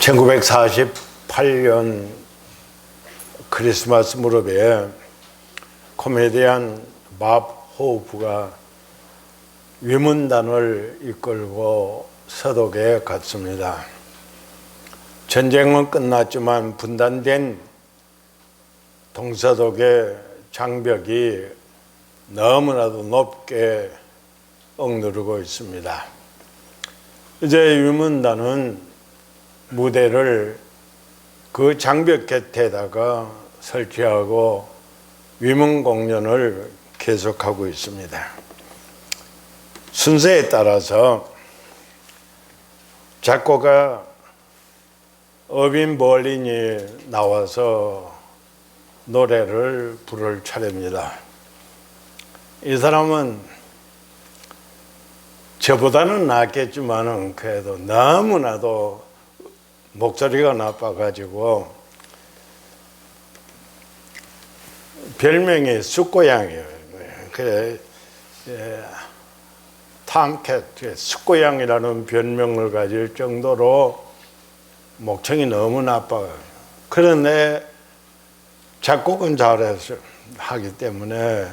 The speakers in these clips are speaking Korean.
1948년 크리스마스 무렵에 코미디언 밥 호프가 위문단을 이끌고 서독에 갔습니다. 전쟁은 끝났지만 분단된 동서독의 장벽이 너무나도 높게 억누르고 있습니다. 이제 위문단은 무대를 그 장벽 곁에다가 설치하고 위문 공연을 계속하고 있습니다. 순서에 따라서 작곡가 어빈 벌린이 나와서 노래를 부를 차례입니다. 이 사람은 저보다는 낫겠지만은 그래도 너무나도 목소리가 나빠가지고 별명이 숫고양이에요. 그래, 탐캣, 숫고양이라는 별명을 가질 정도로 목청이 너무 나빠요. 그런데 작곡은 잘해서 하기 때문에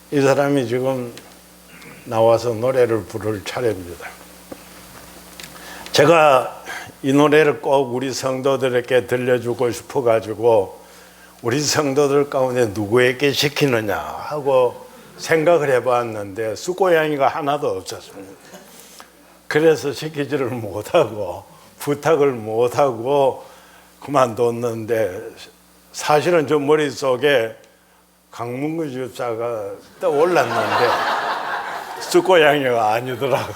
이 사람이 지금 나와서 노래를 부를 차례입니다. 제가 이 노래를 꼭 우리 성도들에게 들려주고 싶어가지고 우리 성도들 가운데 누구에게 시키느냐 하고 생각을 해봤는데 숫고양이가 하나도 없었습니다. 그래서 시키지를 못하고 부탁을 못하고 그만뒀는데 사실은 저 머릿속에 강문구 집사가 떠올랐는데 숫고양이가 아니더라고.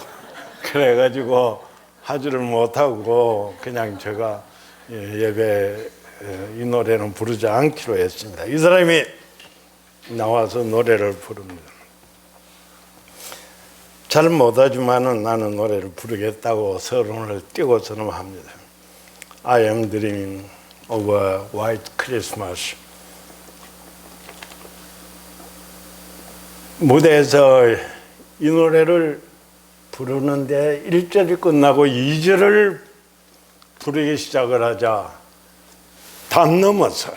그래가지고 하지를 못하고 그냥 제가 예배 이 노래는 부르지 않기로 했습니다. 이 사람이 나와서 노래를 부릅니다. 잘 못하지만은 나는 노래를 부르겠다고 서론을 띄고서는 합니다. I am dreaming of a white Christmas. 무대에서 이 노래를 부르는데 1절이 끝나고 2절을 부르기 시작을 하자 담 넘어서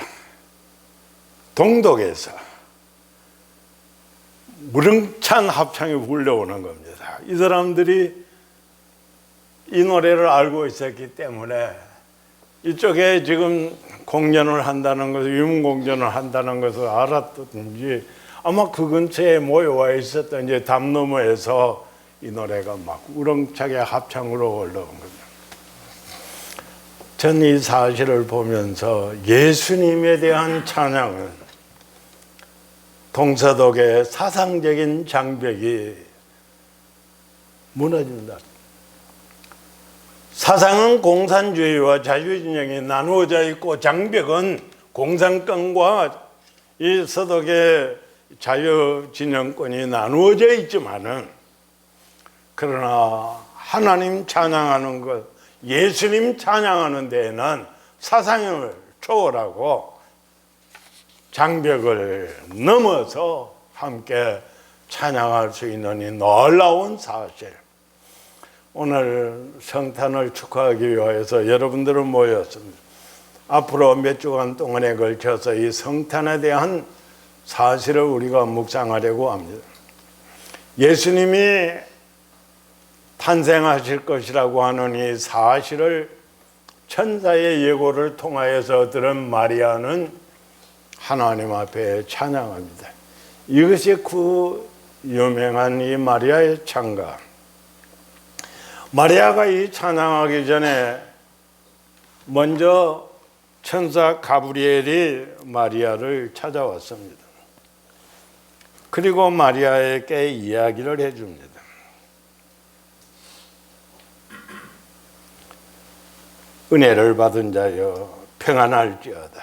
동독에서 무릉찬 합창이 울려오는 겁니다. 이 사람들이 이 노래를 알고 있었기 때문에 이쪽에 지금 공연을 한다는 것을, 위문공연을 한다는 것을 알았든지 아마 그 근처에 모여와 있었던 이제 담 너머에서 이 노래가 막 우렁차게 합창으로 올라온 겁니다. 전 이 사실을 보면서 예수님에 대한 찬양은 동서독의 사상적인 장벽이 무너진다. 사상은 공산주의와 자유진영이 나누어져 있고 장벽은 공산권과 이 서독의 자유진영권이 나누어져 있지만은 그러나 하나님 찬양하는 것, 예수님 찬양하는 데에는 사상을 초월하고 장벽을 넘어서 함께 찬양할 수 있는 이 놀라운 사실. 오늘 성탄을 축하하기 위해서 여러분들은 모였습니다. 앞으로 몇 주간 동안에 걸쳐서 이 성탄에 대한 사실을 우리가 묵상하려고 합니다. 예수님이 탄생하실 것이라고 하는 이 사실을 천사의 예고를 통하여서 들은 마리아는 하나님 앞에 찬양합니다. 이것이 그 유명한 이 마리아의 찬가. 마리아가 이 찬양하기 전에 먼저 천사 가브리엘이 마리아를 찾아왔습니다. 그리고 마리아에게 이야기를 해줍니다. 은혜를 받은 자여 평안할지어다.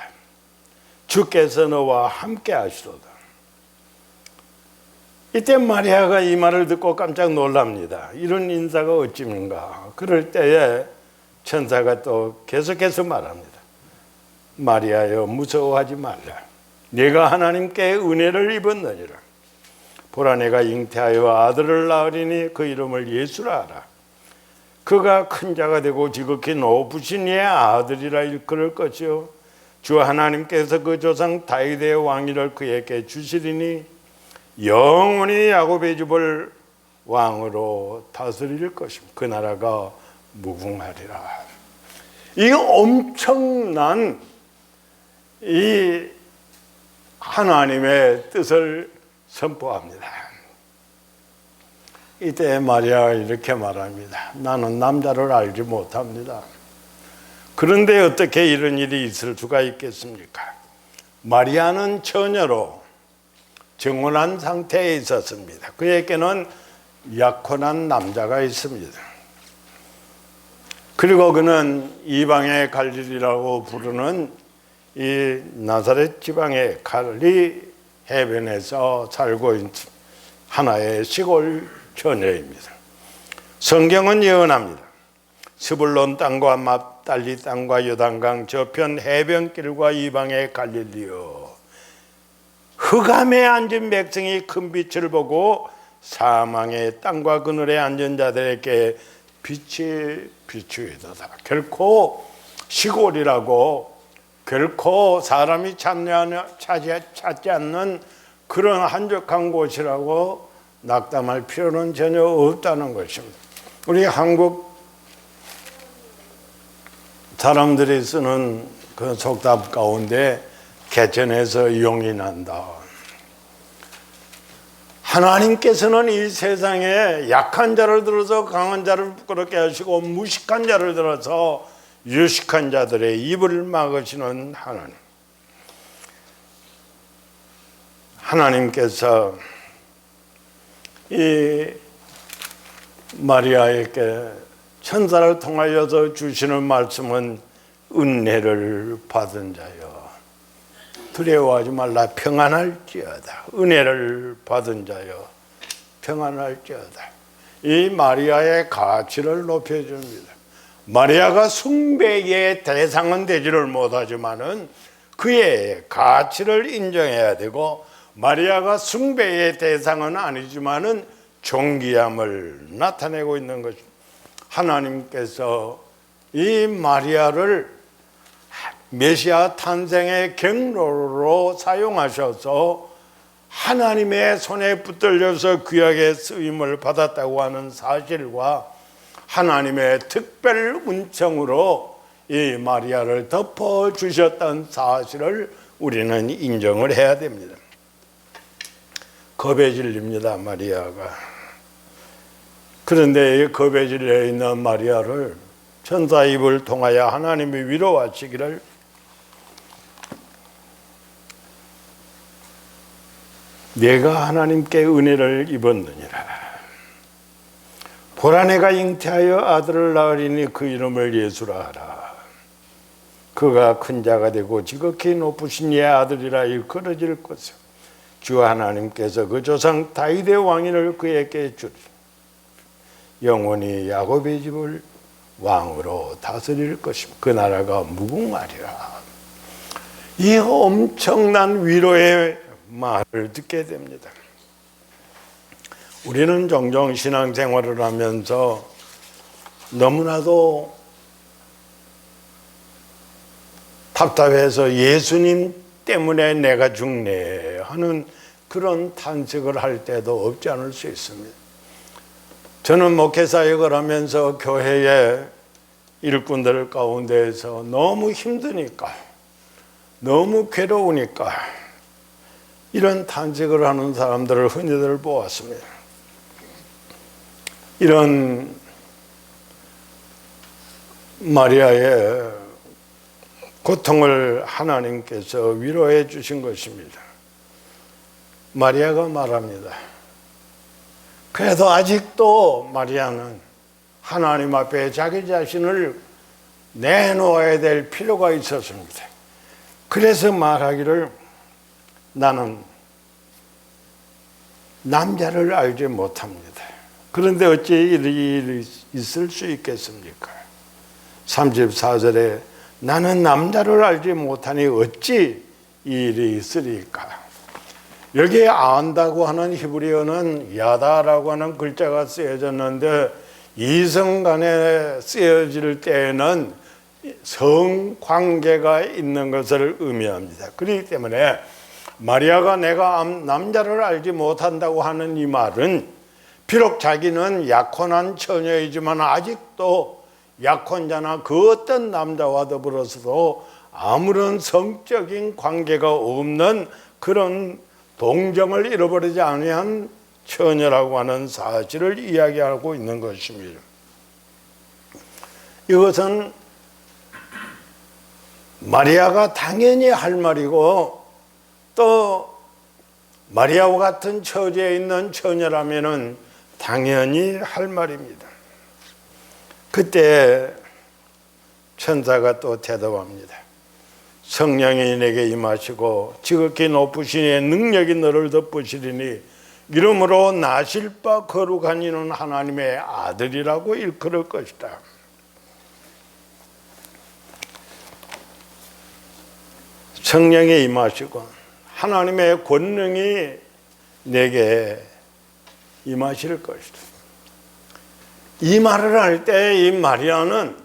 주께서 너와 함께 하시도다. 이때 마리아가 이 말을 듣고 깜짝 놀랍니다. 이런 인사가 어찌인가. 그럴 때에 천사가 또 계속해서 말합니다. 마리아여 무서워하지 말라. 네가 하나님께 은혜를 입었느니라. 보라 내가 잉태하여 아들을 낳으리니 그 이름을 예수라 하라. 그가 큰 자가 되고 지극히 높으신 이의 아들이라 일컬을 것이요 주 하나님께서 그 조상 다윗의 왕위를 그에게 주시리니 영원히 야곱의 집을 왕으로 다스릴 것입니다. 그 나라가 무궁하리라. 이 엄청난 이 하나님의 뜻을 선포합니다. 이때 마리아가 이렇게 말합니다. 나는 남자를 알지 못합니다. 그런데 어떻게 이런 일이 있을 수가 있겠습니까? 마리아는 처녀로 정혼한 상태에 있었습니다. 그에게는 약혼한 남자가 있습니다. 그리고 그는 이방의 갈릴리라고 부르는 이 나사렛 지방의 갈리 해변에서 살고 있는 하나의 시골 처녀입니다. 성경은 예언합니다. 스불론 땅과 납달리 땅과 요단강 저편 해변길과 이방의 갈릴리여 흑암에 앉은 백성이 큰 빛을 보고 사망의 땅과 그늘에 앉은 자들에게 빛이 비추이도다. 결코 시골이라고 결코 사람이 찾지 않는 그런 한적한 곳이라고 낙담할 필요는 전혀 없다는 것입니다. 우리 한국 사람들이 쓰는 그 속담 가운데 개천에서 용이 난다. 하나님께서는 이 세상에 약한 자를 들어서 강한 자를 부끄럽게 하시고 무식한 자를 들어서 유식한 자들의 입을 막으시는 하나님. 하나님께서 이 마리아에게 천사를 통하여서 주시는 말씀은 은혜를 받은 자여 두려워하지 말라 평안할지어다. 은혜를 받은 자여 평안할지어다. 이 마리아의 가치를 높여줍니다. 마리아가 숭배의 대상은 되지를 못하지만은 그의 가치를 인정해야 되고 마리아가 숭배의 대상은 아니지만은 존귀함을 나타내고 있는 것입니다. 하나님께서 이 마리아를 메시아 탄생의 경로로 사용하셔서 하나님의 손에 붙들려서 귀하게 쓰임을 받았다고 하는 사실과 하나님의 특별 은총으로 이 마리아를 덮어주셨던 사실을 우리는 인정을 해야 됩니다. 겁에 질립니다, 마리아가. 그런데 이 겁에 질려 있는 마리아를 천사 입을 통하여 하나님이 위로하시기를 내가 하나님께 은혜를 입었느니라. 보라 내가 잉태하여 아들을 낳으리니 그 이름을 예수라 하라. 그가 큰 자가 되고 지극히 높으신 이의 아들이라 일컬어질 것이요 주 하나님께서 그 조상 다윗의 왕위를 그에게 주리. 영원히 야곱의 집을 왕으로 다스릴 것입니다. 그 나라가 무궁하리라. 이 엄청난 위로의 말을 듣게 됩니다. 우리는 종종 신앙생활을 하면서 너무나도 답답해서 예수님 때문에 내가 죽네 하는 그런 탄식을 할 때도 없지 않을 수 있습니다. 저는 목회사역을 하면서 교회의 일꾼들 가운데에서 너무 힘드니까 너무 괴로우니까 이런 탄식을 하는 사람들을 흔히들 보았습니다. 이런 마리아의 고통을 하나님께서 위로해 주신 것입니다. 마리아가 말합니다. 그래도 아직도 마리아는 하나님 앞에 자기 자신을 내놓아야 될 필요가 있었습니다. 그래서 말하기를 나는 남자를 알지 못합니다. 그런데 어찌 일이 있을 수 있겠습니까? 34절에 나는 남자를 알지 못하니 어찌 이 일이 있으리까? 여기에 안다고 하는 히브리어는 야다라고 하는 글자가 쓰여졌는데 이성 간에 쓰여질 때에는 성관계가 있는 것을 의미합니다. 그렇기 때문에 마리아가 내가 남자를 알지 못한다고 하는 이 말은 비록 자기는 약혼한 처녀이지만 아직도 약혼자나 그 어떤 남자와 더불어서도 아무런 성적인 관계가 없는 그런 동정을 잃어버리지 아니한 처녀라고 하는 사실을 이야기하고 있는 것입니다. 이것은 마리아가 당연히 할 말이고 또 마리아와 같은 처지에 있는 처녀라면은 당연히 할 말입니다. 그때 천사가 또 대답합니다. 성령이 내게 임하시고 지극히 높으신 이의 능력이 너를 덮으시리니 이름으로 나실 바 거룩한 이는 하나님의 아들이라고 일컬을 것이다. 성령이 임하시고 하나님의 권능이 내게 임하실 것이다. 이 말을 할 때 이 마리아는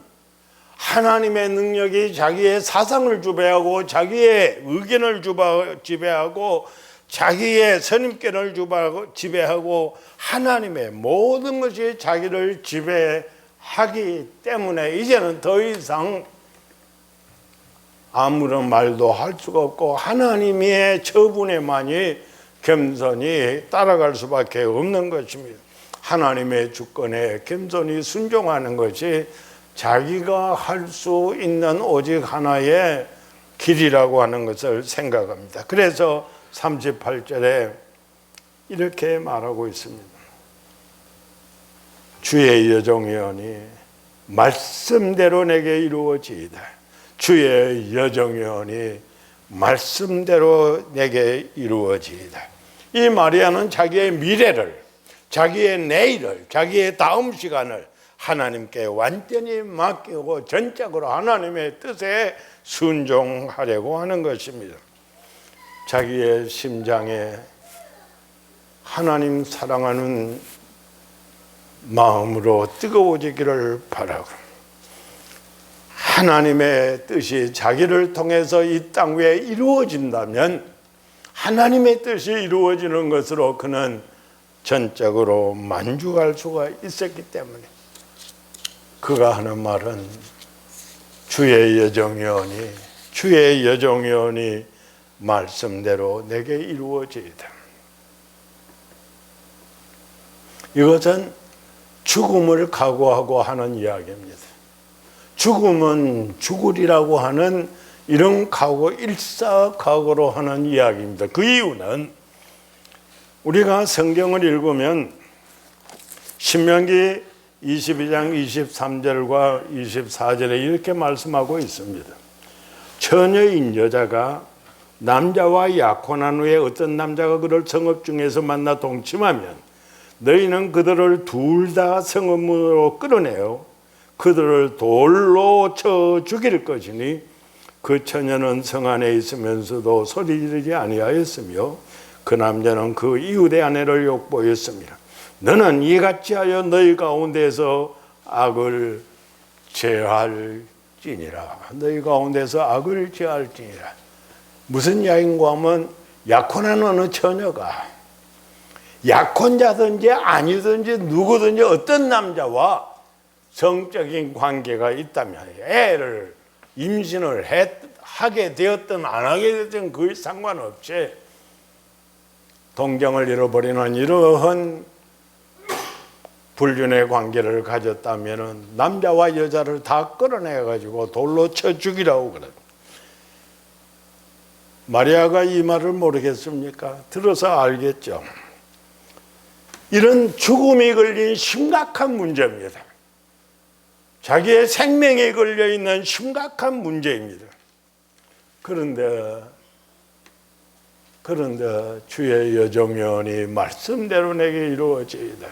하나님의 능력이 자기의 사상을 지배하고 자기의 의견을 지배하고 자기의 선입견을 지배하고 하나님의 모든 것이 자기를 지배하기 때문에 이제는 더 이상 아무런 말도 할 수가 없고 하나님의 처분에만이 겸손히 따라갈 수밖에 없는 것입니다. 하나님의 주권에 겸손히 순종하는 것이 자기가 할 수 있는 오직 하나의 길이라고 하는 것을 생각합니다. 그래서 38절에 이렇게 말하고 있습니다. 주의 여정이오니 말씀대로 내게 이루어지이다. 주의 여정이오니 말씀대로 내게 이루어지이다. 이 마리아는 자기의 미래를, 자기의 내일을, 자기의 다음 시간을 하나님께 완전히 맡기고 전적으로 하나님의 뜻에 순종하려고 하는 것입니다. 자기의 심장에 하나님 사랑하는 마음으로 뜨거워지기를 바라고 하나님의 뜻이 자기를 통해서 이 땅 위에 이루어진다면 하나님의 뜻이 이루어지는 것으로 그는 전적으로 만족할 수가 있었기 때문에 그가 하는 말은 주의 여정이오니 주의 여정이오니 말씀대로 내게 이루어지이다. 이것은 죽음을 각오하고 하는 이야기입니다. 죽음은 죽으리라고 하는 이런 각오, 일사각오로 하는 이야기입니다. 그 이유는 우리가 성경을 읽으면 신명기 22장 23절과 24절에 이렇게 말씀하고 있습니다. 처녀인 여자가 남자와 약혼한 후에 어떤 남자가 그를 성읍 중에서 만나 동침하면 너희는 그들을 둘 다 성읍으로 끌어내어 그들을 돌로 쳐 죽일 것이니 그 처녀는 성 안에 있으면서도 소리 지르지 아니하였으며 그 남자는 그 이웃의 아내를 욕보였습니다. 너는 이같이 하여 너희 가운데서 악을 제할지니라. 너희 가운데서 악을 제할지니라. 무슨 이야기인가 하면 약혼한 어느 처녀가 약혼자든지 아니든지 누구든지 어떤 남자와 성적인 관계가 있다면 애를 임신을 하게 되었든 안 하게 되었든 그에 상관없이 동정을 잃어버리는 이러한 불륜의 관계를 가졌다면 남자와 여자를 다 끌어내가지고 돌로 쳐 죽이라고 그래요. 마리아가 이 말을 모르겠습니까? 들어서 알겠죠. 이런 죽음이 걸린 심각한 문제입니다. 자기의 생명에 걸려있는 심각한 문제입니다. 그런데 주의 여정연이 말씀대로 내게 이루어지이다.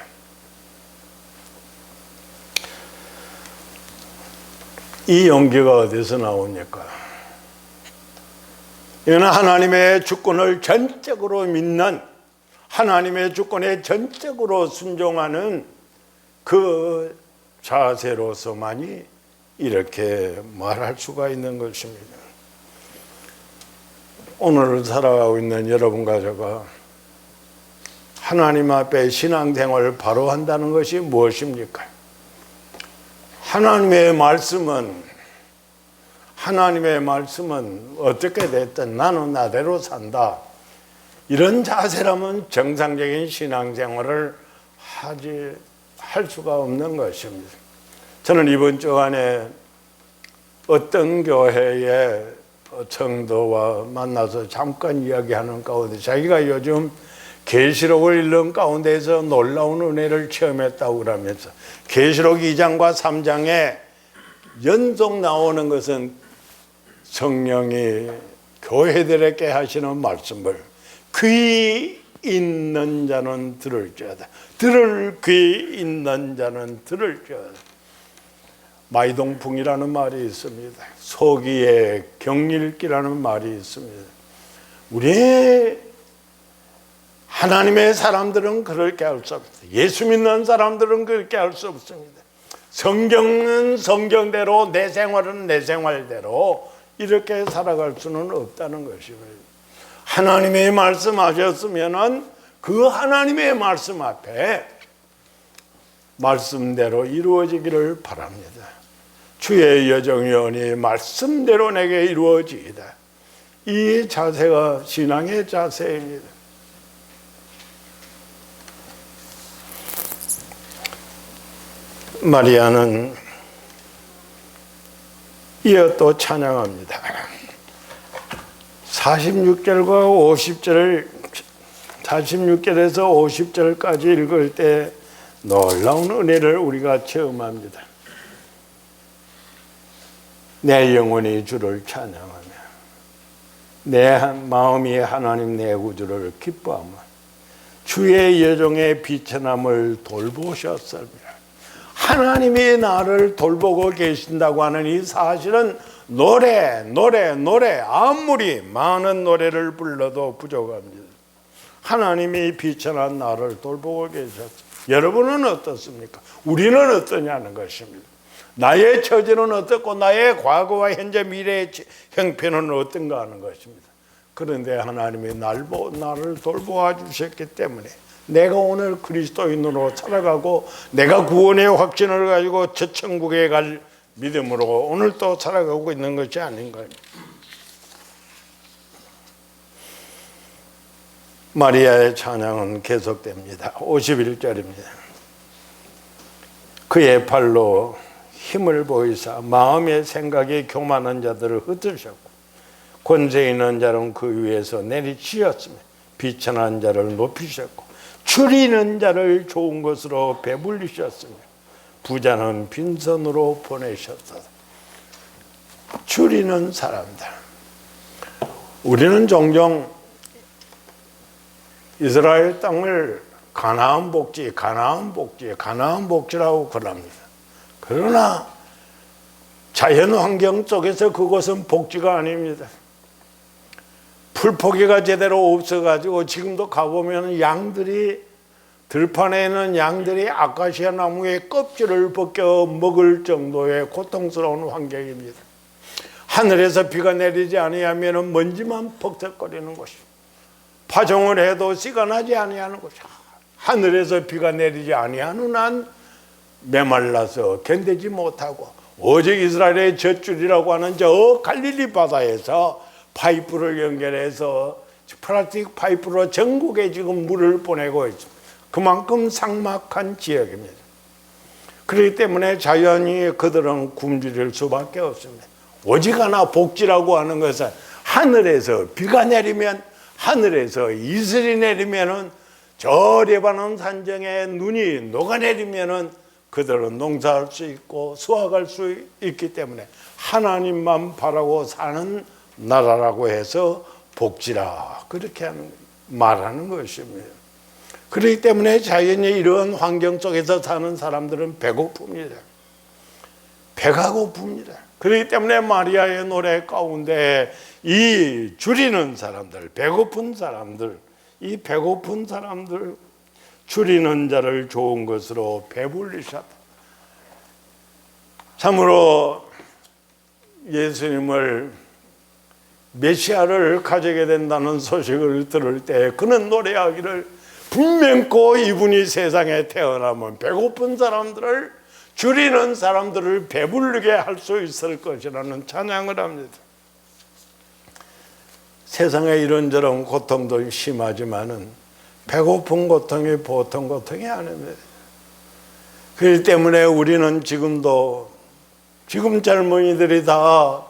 이 용기가 어디서 나옵니까? 이는 하나님의 주권을 전적으로 믿는, 하나님의 주권에 전적으로 순종하는 그 자세로서만이 이렇게 말할 수가 있는 것입니다. 오늘 살아가고 있는 여러분과 제가 하나님 앞에 신앙생활을 바로 한다는 것이 무엇입니까? 하나님의 말씀은 어떻게 됐든 나는 나대로 산다. 이런 자세라면 정상적인 신앙생활을 할 수가 없는 것입니다. 저는 이번 주간에 어떤 교회의 성도와 만나서 잠깐 이야기하는 가운데 자기가 요즘 계시록을 읽는 가운데서 놀라운 은혜를 체험했다고 그러면서 계시록 2장과 3장에 연속 나오는 것은 성령이 교회들에게 하시는 말씀을 귀 있는 자는 들을지어다. 들을 귀 있는 자는 들을지어다. 마이동풍이라는 말이 있습니다. 소기의 경일기라는 말이 있습니다. 우리 하나님의 사람들은 그렇게 할 수 없습니다. 예수 믿는 사람들은 그렇게 할 수 없습니다. 성경은 성경대로, 내 생활은 내 생활대로 이렇게 살아갈 수는 없다는 것입니다. 하나님의 말씀하셨으면은 그 하나님의 말씀 앞에 말씀대로 이루어지기를 바랍니다. 주의 여정연이 말씀대로 내게 이루어지이다. 이 자세가 신앙의 자세입니다. 마리아는 이어 또 찬양합니다. 46절과 50절, 46절에서 50절까지 읽을 때 놀라운 은혜를 우리가 체험합니다. 내 영혼이 주를 찬양하며 내 마음이 하나님 내 구주를 기뻐하며 주의 여종의 비천함을 돌보셨습니다. 하나님이 나를 돌보고 계신다고 하는 이 사실은 노래 아무리 많은 노래를 불러도 부족합니다. 하나님이 비천한 나를 돌보고 계셨습니다. 여러분은 어떻습니까? 우리는 어떠냐는 것입니다. 나의 처지는 어떻고 나의 과거와 현재 미래의 형편은 어떤가 하는 것입니다. 그런데 하나님이 나를 돌보아 주셨기 때문에 내가 오늘 그리스도인으로 살아가고 내가 구원의 확신을 가지고 저 천국에 갈 믿음으로 오늘 또 살아가고 있는 것이 아닌가요? 마리아의 찬양은 계속됩니다. 51절입니다. 그의 팔로 힘을 보이사 마음의 생각이 교만한 자들을 흩으셨고 권세 있는 자는 그 위에서 내리치셨으며 비천한 자를 높이셨고 줄이는 자를 좋은 것으로 배불리셨으며 부자는 빈손으로 보내셨다. 줄이는 사람들. 우리는 종종 이스라엘 땅을 가나안 복지라고 그럽니다. 그러나 자연 환경 속에서 그것은 복지가 아닙니다. 풀포기가 제대로 없어가지고 지금도 가보면 들판에 있는 양들이 아카시아 나무의 껍질을 벗겨 먹을 정도의 고통스러운 환경입니다. 하늘에서 비가 내리지 아니하면 먼지만 벅적거리는 것입니다. 파종을 해도 씨가 나지 아니하는 것이야. 하늘에서 비가 내리지 아니하는 한 메말라서 견디지 못하고 오직 이스라엘의 젖줄이라고 하는 저 갈릴리 바다에서 파이프를 연결해서 플라스틱 파이프로 전국에 지금 물을 보내고 있습니다. 그만큼 삭막한 지역입니다. 그렇기 때문에 자연히 그들은 굶주릴 수밖에 없습니다. 오직 하나 복지라고 하는 것은 하늘에서 비가 내리면 하늘에서 이슬이 내리면은 저 레바논 산정에 눈이 녹아내리면은 그들은 농사할 수 있고 수확할 수 있기 때문에 하나님만 바라고 사는 나라라고 해서 복지라 그렇게 말하는 것입니다. 그렇기 때문에 자연히 이런 환경 속에서 사는 사람들은 배고픕니다. 배가 고픕니다. 그렇기 때문에 마리아의 노래 가운데 이 줄이는 사람들, 배고픈 사람들, 이 배고픈 사람들 줄이는 자를 좋은 것으로 배불리셨다. 참으로 예수님을 메시아를 가지게 된다는 소식을 들을 때 그는 노래하기를 분명코 이분이 세상에 태어나면 배고픈 사람들을 줄이는 사람들을 배부르게 할 수 있을 것이라는 찬양을 합니다. 세상에 이런저런 고통도 심하지만은 배고픈 고통이 보통 고통이 아닙니다. 그렇기 때문에 우리는 지금 젊은이들이 다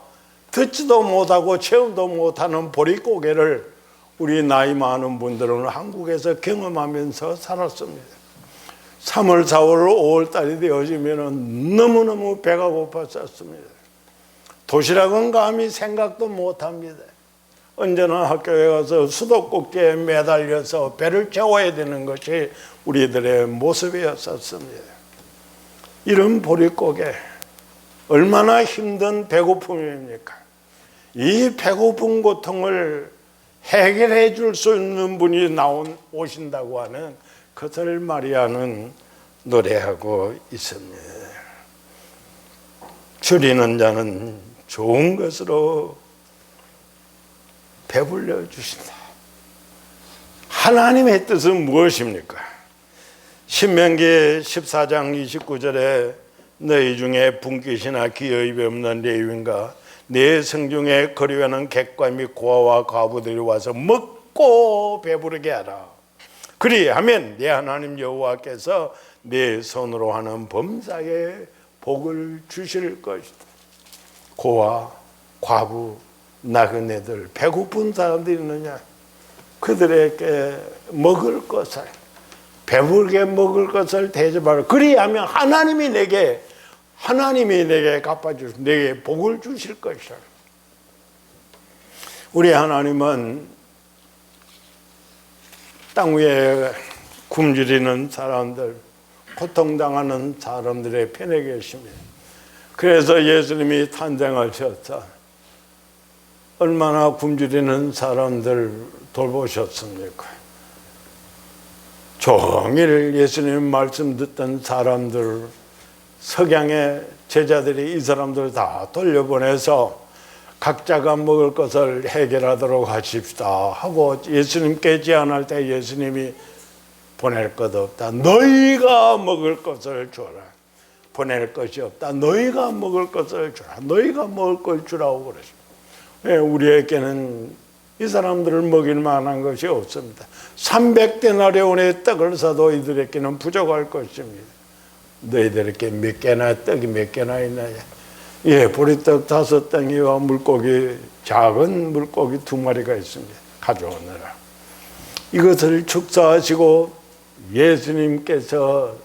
듣지도 못하고 체험도 못하는 보릿고개를 우리 나이 많은 분들은 한국에서 경험하면서 살았습니다. 3월, 4월, 5월 달이 되어지면 너무너무 배가 고팠었습니다. 도시락은 감히 생각도 못합니다. 언제나 학교에 가서 수도꼭지에 매달려서 배를 채워야 되는 것이 우리들의 모습이었었습니다. 이런 보릿고개, 얼마나 힘든 배고픔입니까? 이 배고픈 고통을 해결해 줄 수 있는 분이 오신다고 하는 그것을 마리아는 노래하고 있습니다. 줄이는 자는 좋은 것으로 배불려 주신다. 하나님의 뜻은 무엇입니까? 신명기 14장 29절에 너희 중에 분깃이나 기업이 없는 레위인과 내 성중에 거류하는 객과 및 고아와 과부들이 와서 먹고 배부르게 하라. 그리하면 내 하나님 여호와께서 내 손으로 하는 범사에 복을 주실 것이다. 고아, 과부, 나그네들, 배고픈 사람들이 있느냐? 그들에게 먹을 것을, 배부르게 먹을 것을 대접하라. 그리하면 하나님이 내게 갚아주실, 내게 복을 주실 것이다. 우리 하나님은 땅 위에 굶주리는 사람들, 고통당하는 사람들의 편에 계십니다. 그래서 예수님이 탄생하셔서 얼마나 굶주리는 사람들 돌보셨습니까? 종일 예수님 말씀 듣던 사람들, 석양의 제자들이 이 사람들 다 돌려보내서 각자가 먹을 것을 해결하도록 하십시다 하고 예수님께 제안할 때 예수님이 보낼 것 없다. 너희가 먹을 것을 주라. 보낼 것이 없다. 너희가 먹을 것을 주라. 너희가 먹을 걸 주라고 그러십니다. 왜? 우리에게는 이 사람들을 먹일 만한 것이 없습니다. 300데나리온의 떡을 사도 이들에게는 부족할 것입니다. 너희들에게 몇 개나 떡이 몇 개나 있느냐? 예, 보리떡 5덩이와 물고기, 작은 물고기 2마리가 있습니다. 가져오느라. 이것을 축사하시고 예수님께서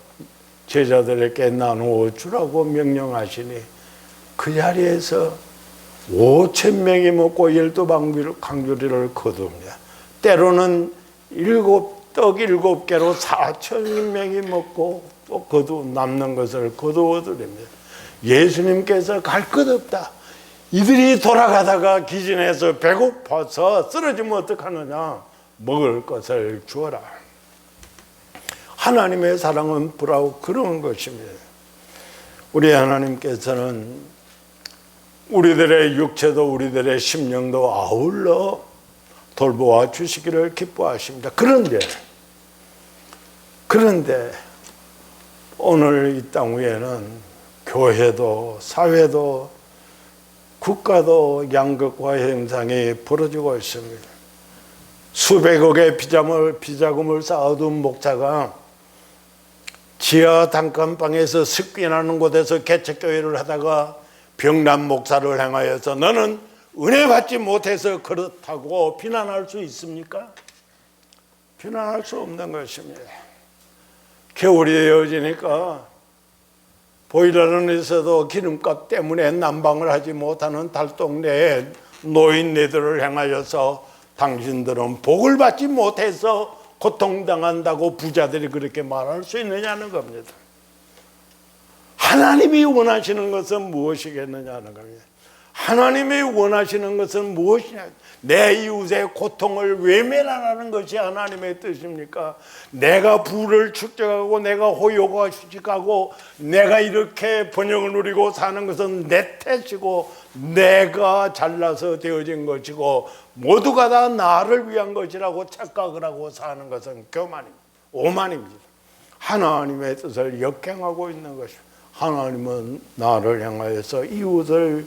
제자들에게 나누어 주라고 명령하시니 그 자리에서 5,000명이 먹고 12강주리를 거둡니다. 때로는 떡 7개로 4,000명이 먹고 또 남는 것을 거두어 드립니다. 예수님께서 갈 것 없다. 이들이 돌아가다가 기진해서 배고파서 쓰러지면 어떡하느냐? 먹을 것을 주어라. 하나님의 사랑은 바로 그런 것입니다. 우리 하나님께서는 우리들의 육체도 우리들의 심령도 아울러 돌보아 주시기를 기뻐하십니다. 그런데 오늘 이 땅 위에는 교회도 사회도 국가도 양극화 현상이 벌어지고 있습니다. 수백억의 비자금을 쌓아둔 목사가 지하 단칸방에서 습기나는 곳에서 개척교회를 하다가 병난 목사를 향하여서 너는 은혜 받지 못해서 그렇다고 비난할 수 있습니까? 비난할 수 없는 것입니다. 겨울이 되어지니까 보일러는 있어도 기름값 때문에 난방을 하지 못하는 달동네에 노인네들을 향하여서 당신들은 복을 받지 못해서 고통당한다고 부자들이 그렇게 말할 수 있느냐는 겁니다. 하나님이 원하시는 것은 무엇이겠느냐는 겁니다. 하나님이 원하시는 것은 무엇이냐? 내 이웃의 고통을 외면하라는 것이 하나님의 뜻입니까? 내가 부를 축적하고 내가 호요가 휴직하고 내가 이렇게 번영을 누리고 사는 것은 내 탓이고 내가 잘나서 되어진 것이고 모두가 다 나를 위한 것이라고 착각을 하고 사는 것은 교만입니다. 오만입니다. 하나님의 뜻을 역행하고 있는 것입니다. 하나님은 나를 향하여서 이웃을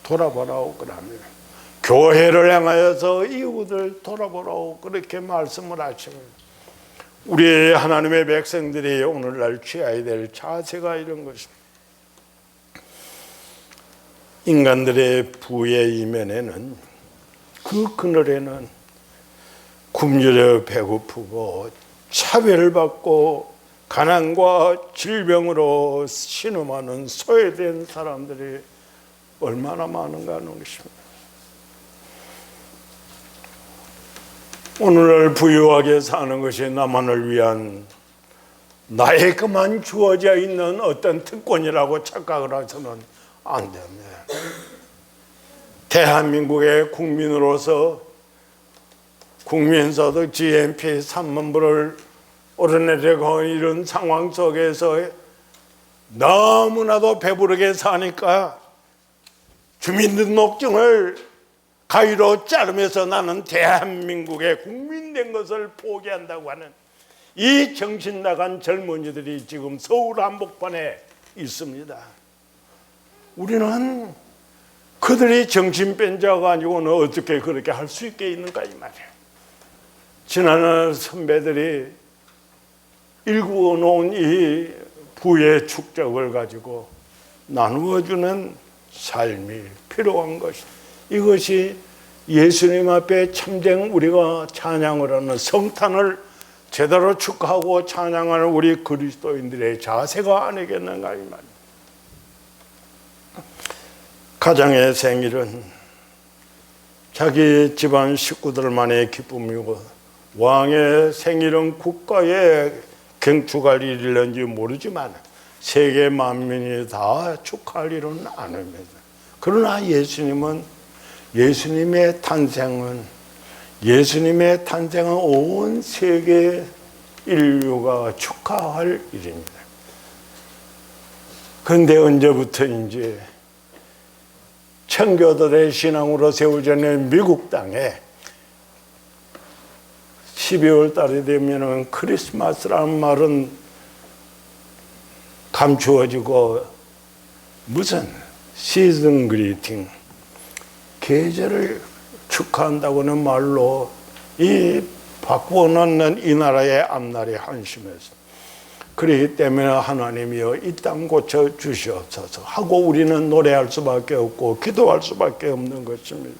돌아보라고 그럽니다. 교회를 향하여서 이웃을 돌아보라고 그렇게 말씀을 하십니다. 우리 하나님의 백성들이 오늘날 취해야 될 자세가 이런 것입니다. 인간들의 부의 이면에는 그 그늘에는 굶주려 배고프고 차별받고 가난과 질병으로 신음하는 소외된 사람들이 얼마나 많은가 하는 것입니다. 오늘날 부유하게 사는 것이 나만을 위한 나에게만 주어져 있는 어떤 특권이라고 착각을 해서는 안 됩니다. 대한민국의 국민으로서 국민소득 GNP 3만 불을 오르내리고 이런 상황 속에서 너무나도 배부르게 사니까 주민등록증을 가위로 자르면서 나는 대한민국의 국민 된 것을 포기한다고 하는 이 정신 나간 젊은이들이 지금 서울 한복판에 있습니다. 우리는 그들이 정신 뺀 자가 아니고는 어떻게 그렇게 할 수 있게 있는가 이 말이에요. 지난해 선배들이 일구어 놓은 이 부의 축적을 가지고 나누어주는 삶이 필요한 것이다. 이것이 예수님 앞에 참된 우리가 찬양을 하는 성탄을 제대로 축하하고 찬양하는 우리 그리스도인들의 자세가 아니겠는가 이 말입니다. 가장의 생일은 자기 집안 식구들만의 기쁨이고 왕의 생일은 국가의 경축할 일일는지 모르지만 세계 만민이 다 축하할 일은 아닙니다. 그러나 예수님의 탄생은 온 세계 인류가 축하할 일입니다. 그런데 언제부터인지 청교도의 신앙으로 세워지는 미국 땅에 12월 달이 되면 크리스마스라는 말은 감추어지고 무슨 시즌 그리팅, 계절을 축하한다고는 말로 이 바꾸어놓는 이 나라의 앞날이 한심해서 그렇기 때문에 하나님이여 이 땅 고쳐 주시옵소서 하고 우리는 노래할 수밖에 없고 기도할 수밖에 없는 것입니다.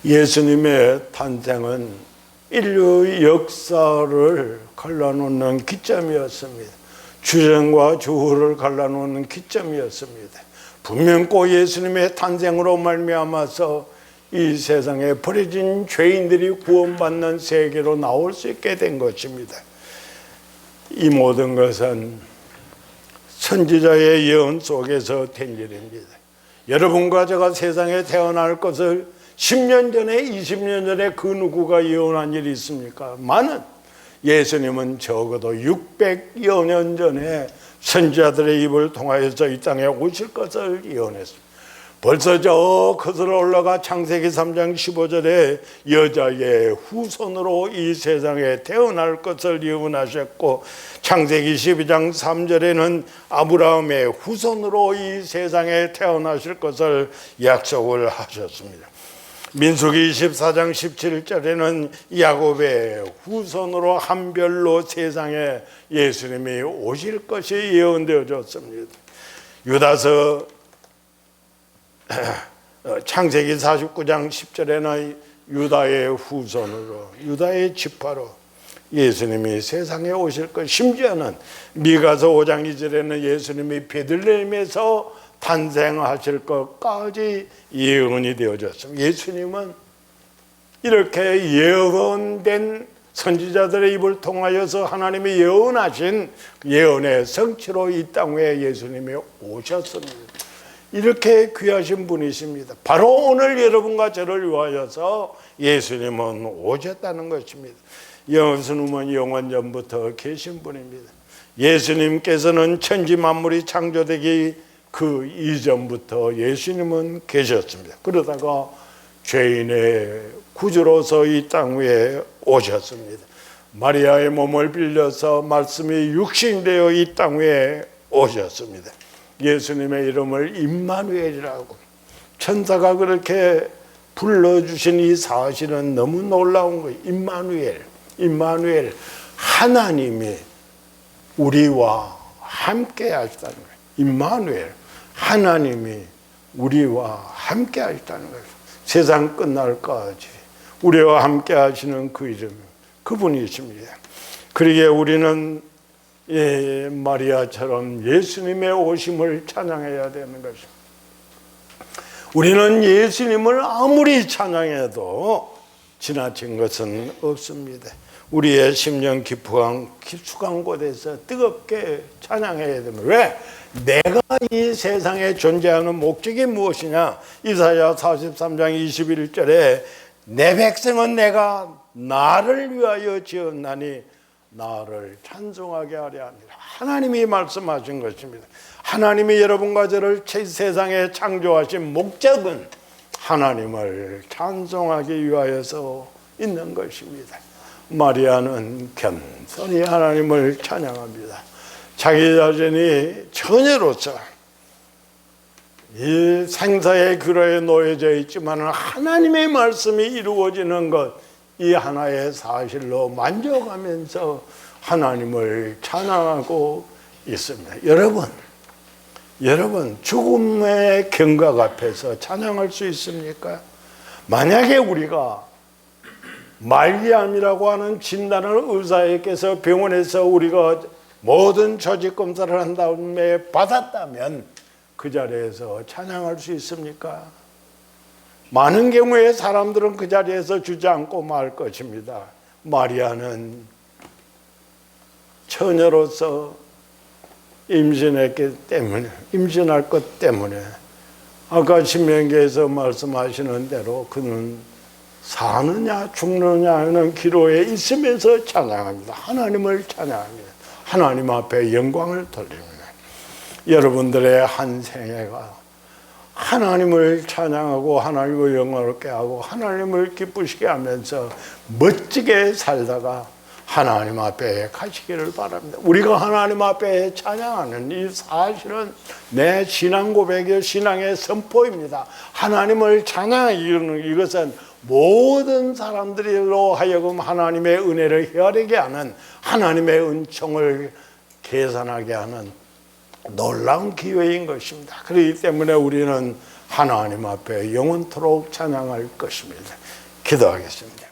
예수님의 탄생은 인류 역사를 갈라놓는 기점이었습니다. 주전과 주후를 갈라놓는 기점이었습니다. 분명코 예수님의 탄생으로 말미암아서 이 세상에 버려진 죄인들이 구원받는 세계로 나올 수 있게 된 것입니다. 이 모든 것은 선지자의 예언 속에서 된 일입니다. 여러분과 제가 세상에 태어날 것을 10년 전에 20년 전에 그 누구가 예언한 일이 있습니까? 많은 예수님은 적어도 600여 년 전에 선지자들의 입을 통하여서 이 땅에 오실 것을 예언했습니다. 벌써 저 거슬러 올라가 창세기 3장 15절에 여자의 후손으로 이 세상에 태어날 것을 예언하셨고 창세기 12장 3절에는 아브라함의 후손으로 이 세상에 태어나실 것을 약속을 하셨습니다. 민수기 24장 17절에는 야곱의 후손으로 한별로 세상에 예수님이 오실 것이 예언되어졌습니다. 유다서 창세기 49장 10절에는 유다의 후손으로 유다의 지파로 예수님이 세상에 오실 것, 심지어는 미가서 5장 2절에는 예수님이 베들레헴에서 탄생하실 것까지 예언이 되어졌습니다. 예수님은 이렇게 예언된 선지자들의 입을 통하여서 하나님이 예언하신 예언의 성취로 이 땅에 예수님이 오셨습니다. 이렇게 귀하신 분이십니다. 바로 오늘 여러분과 저를 위하여서 예수님은 오셨다는 것입니다. 예수님은 영원전부터 계신 분입니다. 예수님께서는 천지 만물이 창조되기 그 이전부터 예수님은 계셨습니다. 그러다가 죄인의 구주로서 이 땅 위에 오셨습니다. 마리아의 몸을 빌려서 말씀이 육신되어 이 땅 위에 오셨습니다. 예수님의 이름을 임마누엘이라고, 천사가 그렇게 불러주신 이 사실은 너무 놀라운 거예요. 임마누엘, 하나님이 우리와 함께 하시다는 거예요. 임마누엘, 하나님이 우리와 함께 하시다는 거예요. 세상 끝날까지 우리와 함께 하시는 그 이름, 그분이십니다. 그러기에 우리는 마리아처럼 예수님의 오심을 찬양해야 되는 것입니다. 우리는 예수님을 아무리 찬양해도 지나친 것은 없습니다. 우리의 심령 깊숙한 곳에서 뜨겁게 찬양해야 됩니다. 왜? 내가 이 세상에 존재하는 목적이 무엇이냐? 이사야 43장 21절에 내 백성은 내가 나를 위하여 지었나니 나를 찬송하게 하려 합니다. 하나님이 말씀하신 것입니다. 하나님이 여러분과 저를 세상에 창조하신 목적은 하나님을 찬송하기 위하여서 있는 것입니다. 마리아는 겸손히 하나님을 찬양합니다. 자기 자신이 처녀로서 이 생사의 기로에 놓여져 있지만 하나님의 말씀이 이루어지는 것, 이 하나의 사실로 만족하면서 하나님을 찬양하고 있습니다. 여러분 죽음의 경각 앞에서 찬양할 수 있습니까? 만약에 우리가 말기암이라고 하는 진단을 의사에게서 병원에서 우리가 모든 조직 검사를 한 다음에 받았다면 그 자리에서 찬양할 수 있습니까? 많은 경우에 사람들은 그 자리에서 주지 않고 말 것입니다. 마리아는 처녀로서 임신했기 때문에, 임신할 것 때문에 아까 신명기에서 말씀하시는 대로 그는 사느냐 죽느냐 하는 기로에 있으면서 찬양합니다. 하나님을 찬양합니다. 하나님 앞에 영광을 돌립니다. 여러분들의 한 생애가 하나님을 찬양하고 하나님을 영광롭게 하고 하나님을 기쁘시게 하면서 멋지게 살다가 하나님 앞에 가시기를 바랍니다. 우리가 하나님 앞에 찬양하는 이 사실은 내 신앙 고백이요, 신앙의 선포입니다. 하나님을 찬양하는 이것은 모든 사람들로 하여금 하나님의 은혜를 헤아리게 하는, 하나님의 은총을 계산하게 하는 놀라운 기회인 것입니다. 그렇기 때문에 우리는 하나님 앞에 영원토록 찬양할 것입니다. 기도하겠습니다.